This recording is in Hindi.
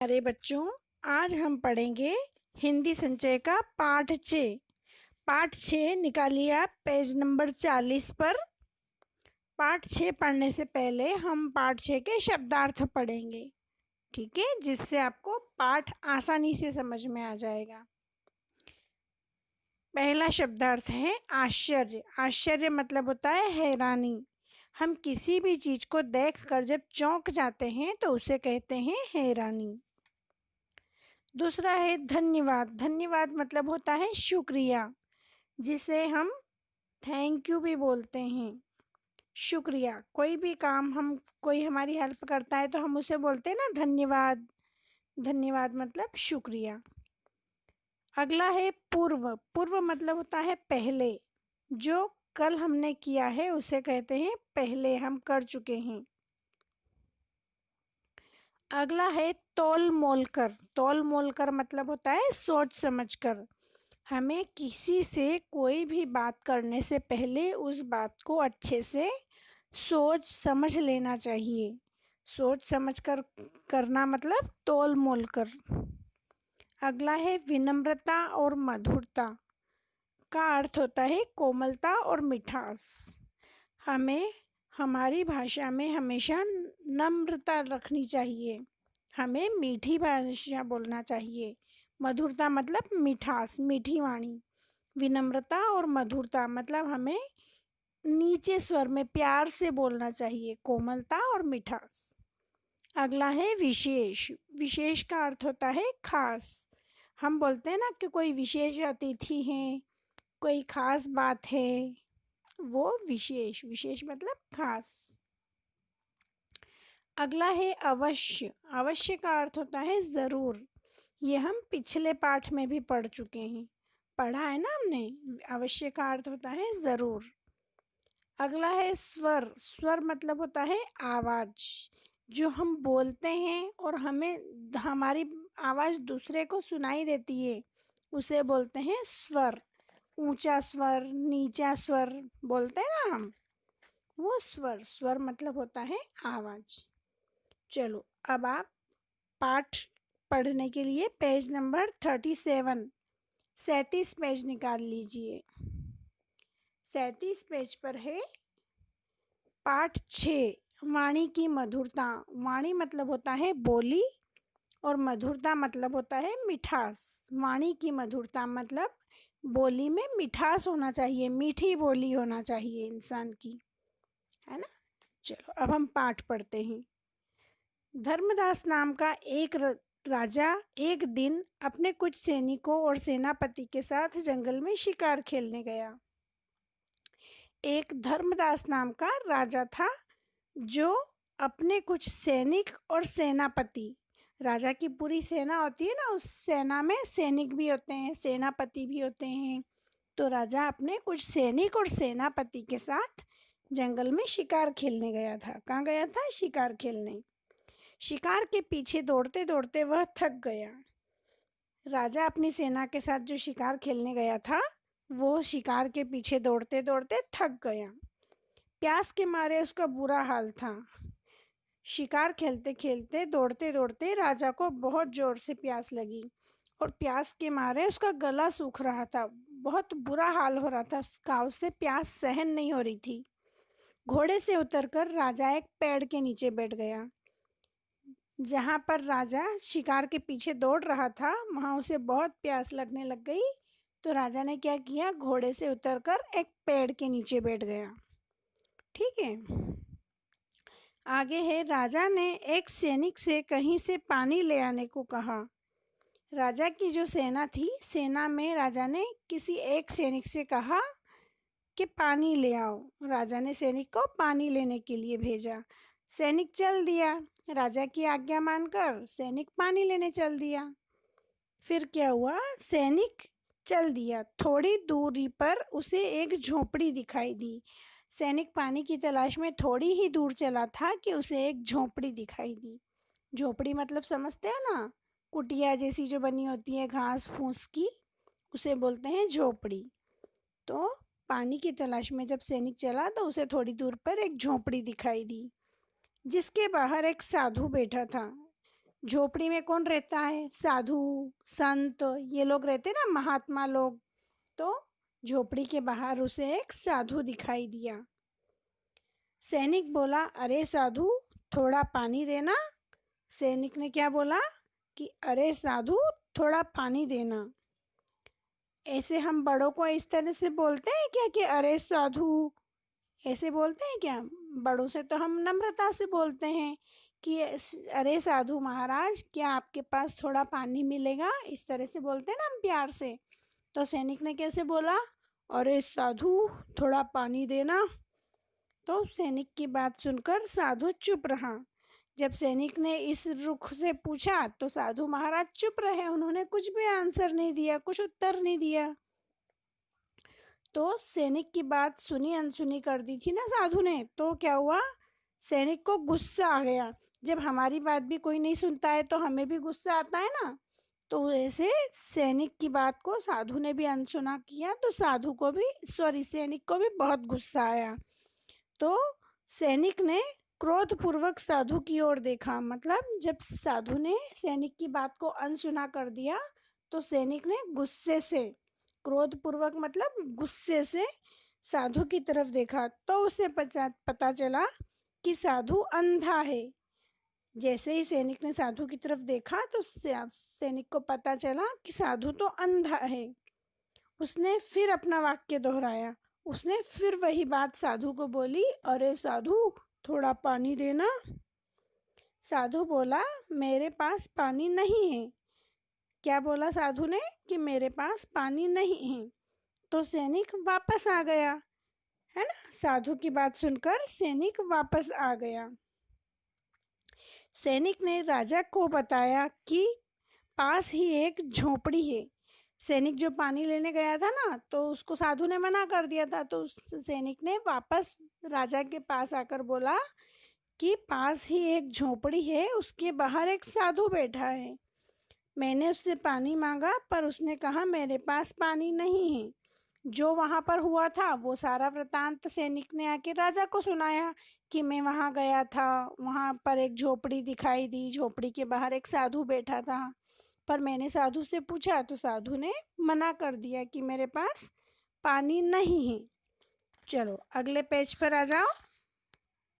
अरे बच्चों, आज हम पढ़ेंगे हिंदी संचय का पाठ 6। पाठ 6 निकालिए आप पेज नंबर 40 पर। पाठ 6 पढ़ने से पहले हम पाठ 6 के शब्दार्थ पढ़ेंगे, ठीक है, जिससे आपको पाठ आसानी से समझ में आ जाएगा। पहला शब्दार्थ है आश्चर्य। आश्चर्य मतलब होता है हैरानी। हम किसी भी चीज को देखकर जब चौंक जाते हैं तो उसे कहते हैं हैरानी। दूसरा है धन्यवाद। धन्यवाद मतलब होता है शुक्रिया, जिसे हम थैंक यू भी बोलते हैं। शुक्रिया, कोई भी काम कोई हमारी हेल्प करता है तो हम उसे बोलते हैं ना धन्यवाद। धन्यवाद मतलब शुक्रिया। अगला है पूर्व। पूर्व मतलब होता है पहले। जो कल हमने किया है उसे कहते हैं पहले, हम कर चुके हैं। अगला है तोल मोल कर। तोल मोल कर मतलब होता है सोच समझ कर। हमें किसी से कोई भी बात करने से पहले उस बात को अच्छे से सोच समझ लेना चाहिए। सोच समझ कर करना मतलब तोल मोल कर। अगला है विनम्रता और मधुरता। का अर्थ होता है कोमलता और मिठास। हमें हमारी भाषा में हमेशा नम्रता रखनी चाहिए। हमें मीठी भाषा बोलना चाहिए। मधुरता मतलब मिठास, मीठी वाणी। विनम्रता और मधुरता मतलब हमें नीचे स्वर में प्यार से बोलना चाहिए। कोमलता और मिठास। अगला है विशेष। विशेष का अर्थ होता है खास। हम बोलते हैं ना कि कोई विशेष अतिथि है, कोई खास बात है, वो विशेष। विशेष मतलब खास। अगला है अवश्य। अवश्य का अर्थ होता है ज़रूर। ये हम पिछले पाठ में भी पढ़ चुके हैं, पढ़ा है ना हमने। अवश्य का अर्थ होता है ज़रूर। अगला है स्वर। स्वर मतलब होता है आवाज़। जो हम बोलते हैं और हमें हमारी आवाज़ दूसरे को सुनाई देती है उसे बोलते हैं स्वर। ऊंचा स्वर, नीचा स्वर बोलते हैं ना हम, वो स्वर। स्वर मतलब होता है आवाज़। चलो अब आप पाठ पढ़ने के लिए पेज नंबर 37 पेज निकाल लीजिए। 37 पेज पर है पाठ 6 वाणी की मधुरता। वाणी मतलब होता है बोली और मधुरता मतलब होता है मिठास। वाणी की मधुरता मतलब बोली में मिठास होना चाहिए, मीठी बोली होना चाहिए इंसान की, है ना। चलो अब हम पाठ पढ़ते हैं। धर्मदास नाम का एक राजा एक दिन अपने कुछ सैनिकों और सेनापति के साथ जंगल में शिकार खेलने गया। एक धर्मदास नाम का राजा था जो अपने कुछ सैनिक और सेनापति, राजा की पूरी सेना होती है ना, उस सेना में सैनिक भी होते हैं, सेनापति भी होते हैं। तो राजा अपने कुछ सैनिक और सेनापति के साथ जंगल में शिकार खेलने गया था। कहाँ गया था? शिकार खेलने। शिकार के पीछे दौड़ते दौड़ते वह थक गया। राजा अपनी सेना के साथ जो शिकार खेलने गया था वो शिकार के पीछे दौड़ते दौड़ते थक गया। प्यास के मारे उसका बुरा हाल था। शिकार खेलते खेलते दौड़ते दौड़ते राजा को बहुत जोर से प्यास लगी और प्यास के मारे उसका गला सूख रहा था। बहुत बुरा हाल हो रहा था उसका, उससे प्यास सहन नहीं हो रही थी। घोड़े से उतरकर राजा एक पेड़ के नीचे बैठ गया। जहाँ पर राजा शिकार के पीछे दौड़ रहा था वहाँ उसे बहुत प्यास लगने लग गई। तो राजा ने क्या किया, घोड़े से उतरकर एक पेड़ के नीचे बैठ गया। ठीक है। आगे है, राजा ने एक सैनिक से कहीं से पानी ले आने को कहा। राजा की जो सेना थी, सेना में राजा ने किसी एक सैनिक से कहा कि पानी ले आओ। राजा ने सैनिक को पानी लेने के लिए भेजा। सैनिक चल दिया। राजा की आज्ञा मानकर सैनिक पानी लेने चल दिया। फिर क्या हुआ, सैनिक चल दिया। थोड़ी दूरी पर उसे एक झोपड़ी दिखाई दी। सैनिक पानी की तलाश में थोड़ी ही दूर चला था कि उसे एक झोपड़ी दिखाई दी। झोपड़ी मतलब समझते हैं ना, कुटिया जैसी जो बनी होती है घास फूस की, उसे बोलते हैं झोपड़ी। तो पानी की तलाश में जब सैनिक चला तो उसे थोड़ी दूर पर एक झोपड़ी दिखाई दी जिसके बाहर एक साधु बैठा था। झोपड़ी में कौन रहता है? साधु, संत, ये लोग रहते ना, महात्मा लोग। तो झोपड़ी के बाहर उसे एक साधु दिखाई दिया। सैनिक बोला, अरे साधु, थोड़ा पानी देना। सैनिक ने क्या बोला कि अरे साधु, थोड़ा पानी देना। ऐसे हम बड़ों को इस तरह से बोलते हैं क्या कि अरे साधु, ऐसे बोलते हैं क्या? बड़ों से तो हम नम्रता से बोलते हैं कि अरे साधु महाराज, क्या आपके पास थोड़ा पानी मिलेगा? इस तरह से बोलते हैं ना हम प्यार से। तो सैनिक ने कैसे बोला, अरे साधु, थोड़ा पानी देना। तो सैनिक की बात सुनकर साधु चुप रहा। जब सैनिक ने इस रुख से पूछा तो साधु महाराज चुप रहे, उन्होंने कुछ भी आंसर नहीं दिया, कुछ उत्तर नहीं दिया। तो सैनिक की बात सुनी अनसुनी कर दी थी ना साधु ने, तो क्या हुआ, सैनिक को गुस्सा आ गया। जब हमारी बात भी कोई नहीं सुनता है तो हमें भी गुस्सा आता है ना। तो ऐसे सैनिक की बात को साधु ने भी अनसुना किया, तो साधु को भी सैनिक को भी बहुत गुस्सा आया। तो सैनिक ने क्रोधपूर्वक साधु की ओर देखा। मतलब जब साधु ने सैनिक की बात को अनसुना कर दिया तो सैनिक ने गुस्से से, क्रोधपूर्वक मतलब गुस्से से साधु की तरफ देखा। तो उसे पता चला कि साधु अंधा है। जैसे ही सैनिक ने साधु की तरफ देखा तो सैनिक को पता चला कि साधु तो अंधा है। उसने फिर अपना वाक्य दोहराया। उसने फिर वही बात साधु को बोली, अरे साधु, थोड़ा पानी देना। साधु बोला, मेरे पास पानी नहीं है। क्या बोला साधु ने कि मेरे पास पानी नहीं है। तो सैनिक वापस आ गया, है ना। साधु की बात सुनकर सैनिक वापस आ गया। सैनिक ने राजा को बताया कि पास ही एक झोपड़ी है। सैनिक जो पानी लेने गया था ना, तो उसको साधु ने मना कर दिया था। तो उस सैनिक ने वापस राजा के पास आकर बोला कि पास ही एक झोपड़ी है, उसके बाहर एक साधु बैठा है। मैंने उससे पानी मांगा पर उसने कहा मेरे पास पानी नहीं है। जो वहाँ पर हुआ था वो सारा वृतांत सैनिक ने आके राजा को सुनाया कि मैं वहाँ गया था, वहाँ पर एक झोपड़ी दिखाई दी, झोपड़ी के बाहर एक साधु बैठा था, पर मैंने साधु से पूछा तो साधु ने मना कर दिया कि मेरे पास पानी नहीं है। चलो अगले पेज पर आ जाओ।